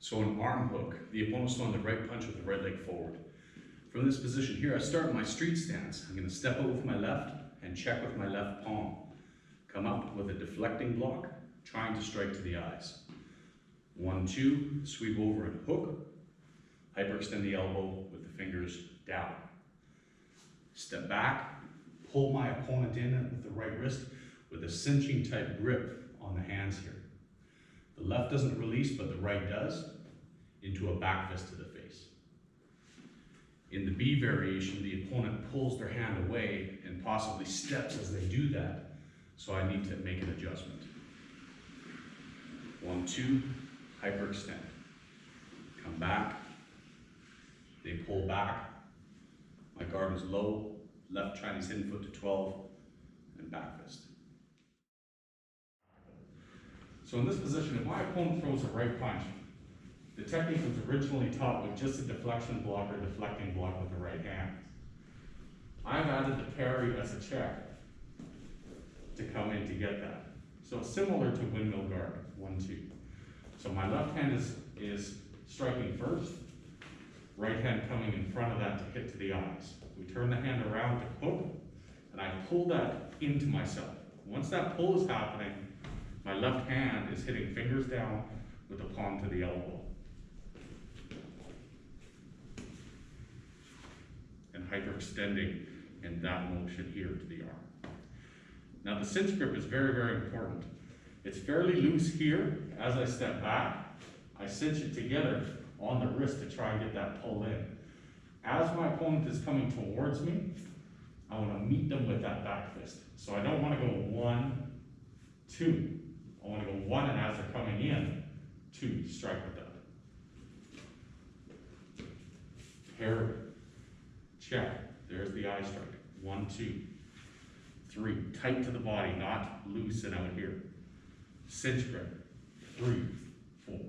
So an arm hook, the opponent's throwing the right punch with the right leg forward. From this position here, I start my street stance. I'm going to step out with my left and check with my left palm. Come up with a deflecting block, trying to strike to the eyes. 1, 2, sweep over and hook. Hyperextend the elbow with the fingers down. Step back, pull my opponent in with the right wrist with a cinching type grip on the hands here. The left doesn't release, but the right does, into a back fist to the face. In the B variation, the opponent pulls their hand away and possibly steps as they do that, so I need to make an adjustment. 1, 2, hyperextend. Come back, they pull back, my guard is low, left Chinese hidden foot to 12, and back fist. So in this position, if my opponent throws a right punch, the technique was originally taught with just a deflection block or deflecting block with the right hand. I've added the parry as a check to come in to get that. So it's similar to windmill guard, 1, 2. So my left hand is striking first, right hand coming in front of that to hit to the eyes. We turn the hand around to hook, and I pull that into myself. Once that pull is happening, my left hand is hitting fingers down with the palm to the elbow. And hyperextending in that motion here to the arm. Now the cinch grip is very, very important. It's fairly loose here. As I step back, I cinch it together on the wrist to try and get that pull in. As my opponent is coming towards me, I want to meet them with that back fist. So I don't want to go 1, 2. I want to go 1, and as they're coming in, 2, strike with that. Parry, check, there's the eye strike. 1, 2, 3, tight to the body, not loose and out here. Cinch grip, 3, 4.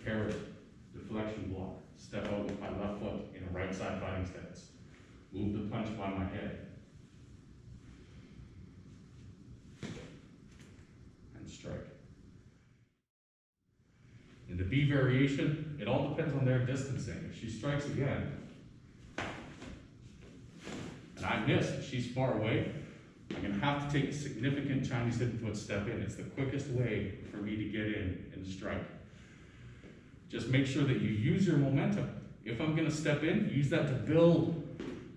Parry, deflection block, step out with my left foot in a right side fighting stance. Move the punch by my head. And strike. In the B variation, it all depends on their distancing. If she strikes again, and I miss, she's far away, I'm going to have to take a significant Chinese hidden foot step in. It's the quickest way for me to get in and strike. Just make sure that you use your momentum. If I'm going to step in, use that to build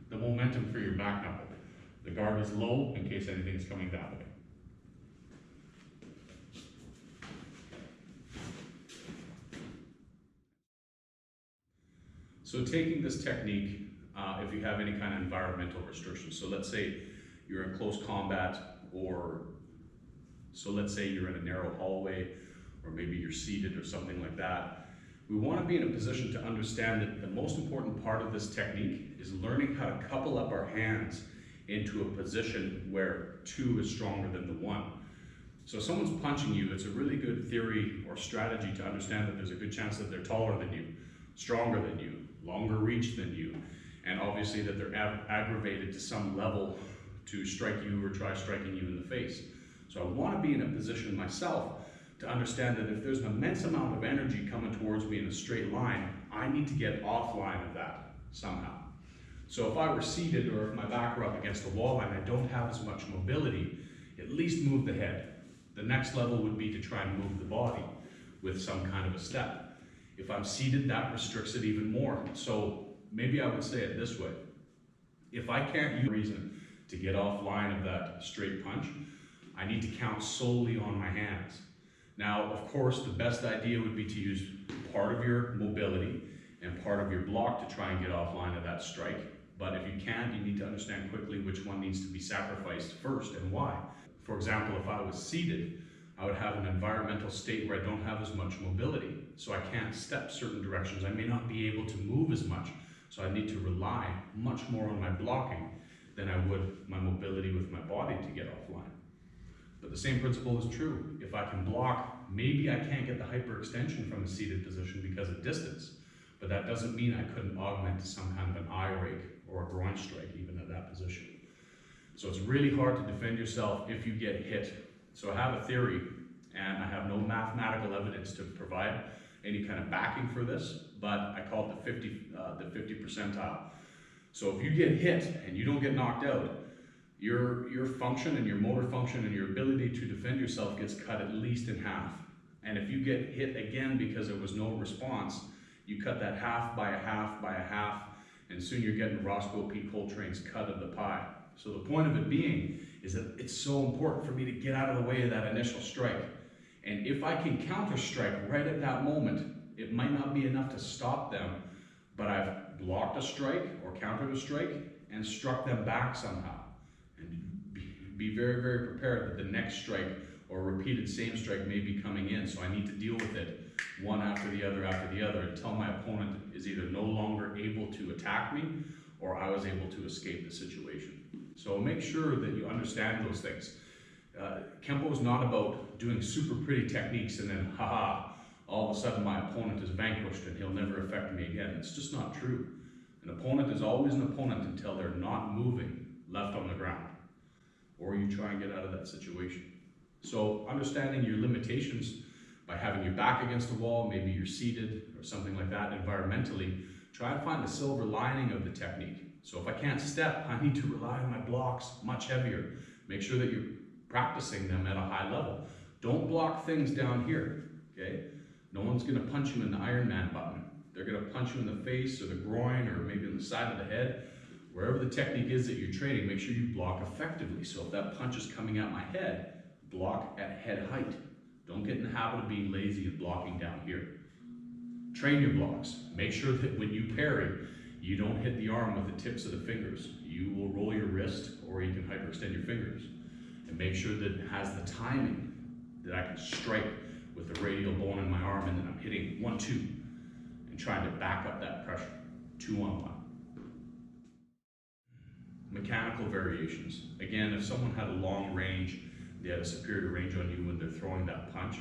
the momentum for your back knuckle. The guard is low in case anything is coming that way. So taking this technique, if you have any kind of environmental restrictions, so let's say you're in close combat, or so let's say you're in a narrow hallway, or maybe you're seated or something like that, we want to be in a position to understand that the most important part of this technique is learning how to couple up our hands into a position where 2 is stronger than the 1. So if someone's punching you, it's a really good theory or strategy to understand that there's a good chance that they're taller than you, stronger than you, longer reach than you, and obviously that they're aggravated to some level to strike you or try striking you in the face. So I want to be in a position myself to understand that if there's an immense amount of energy coming towards me in a straight line, I need to get offline of that somehow. So if I were seated or if my back were up against the wall and I don't have as much mobility, at least move the head. The next level would be to try and move the body with some kind of a step. If I'm seated, that restricts it even more. So maybe I would say it this way. If I can't use reason to get offline of that straight punch, I need to count solely on my hands. Now, of course, the best idea would be to use part of your mobility and part of your block to try and get offline of that strike. But if you can't, you need to understand quickly which one needs to be sacrificed first and why. For example, if I was seated, I would have an environmental state where I don't have as much mobility. So I can't step certain directions. I may not be able to move as much. So I need to rely much more on my blocking than I would my mobility with my body to get offline. But the same principle is true. If I can block, maybe I can't get the hyperextension from a seated position because of distance, but that doesn't mean I couldn't augment to some kind of an eye rake or a groin strike even at that position. So it's really hard to defend yourself if you get hit. So have a theory and I have no mathematical evidence to provide any kind of backing for this, but I call it the 50 percentile. So if you get hit and you don't get knocked out, your function and your motor function and your ability to defend yourself gets cut at least in half. And if you get hit again because there was no response, you cut that half by a half by a half, and soon you're getting Roscoe P. Coltrane's cut of the pie. So the point of it being is that it's so important for me to get out of the way of that initial strike. And if I can counter strike right at that moment, it might not be enough to stop them, but I've blocked a strike or countered a strike and struck them back somehow. And be very, very prepared that the next strike or repeated same strike may be coming in. So I need to deal with it one after the other until my opponent is either no longer able to attack me or I was able to escape the situation. So make sure that you understand those things. Kenpo is not about doing super pretty techniques and then, haha, all of a sudden my opponent is vanquished and he'll never affect me again. It's just not true. An opponent is always an opponent until they're not moving left on the ground, or you try and get out of that situation. So understanding your limitations by having your back against the wall, maybe you're seated or something like that environmentally, try to find the silver lining of the technique. So if I can't step, I need to rely on my blocks much heavier. Make sure that you're practicing them at a high level. Don't block things down here, okay? No one's gonna punch you in the Iron Man button. They're gonna punch you in the face or the groin or maybe on the side of the head. Wherever the technique is that you're training, make sure you block effectively. So if that punch is coming at my head, block at head height. Don't get in the habit of being lazy and blocking down here. Train your blocks. Make sure that when you parry, you don't hit the arm with the tips of the fingers. You will roll your wrist or you can hyperextend your fingers. And make sure that it has the timing that I can strike with the radial bone in my arm and then I'm hitting 1-2 and trying to back up that pressure, 2-on-1. Mechanical variations. Again, if someone had a long range, they had a superior range on you when they're throwing that punch,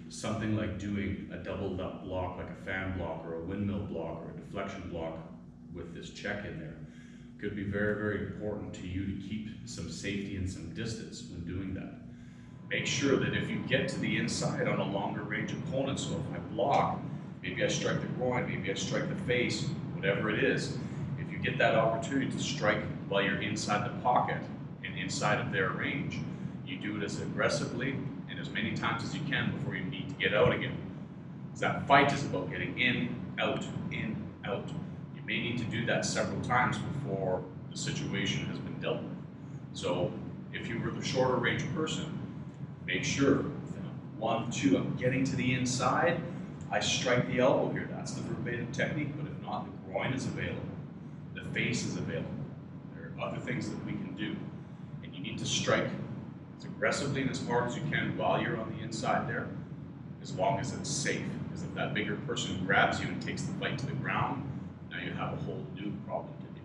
something like doing a doubled up block like a fan block or a windmill block or a deflection block with this check in there could be very, very important to you to keep some safety and some distance when doing that. Make sure that if you get to the inside on a longer range opponent, so if I block, maybe I strike the groin, maybe I strike the face, whatever it is, if you get that opportunity to strike while you're inside the pocket and inside of their range, you do it as aggressively and as many times as you can before you need to get out again. Because that fight is about getting in, out, in, out. You may need to do that several times before the situation has been dealt with. So if you were the shorter range person, make sure, 1-2, I'm getting to the inside, I strike the elbow here. That's the verbatim technique, but if not, the groin is available. The face is available. There are other things that we can do. And you need to strike as aggressively and as hard as you can while you're on the inside there, as long as it's safe. Because if that bigger person grabs you and takes the fight to the ground, now you have a whole new problem to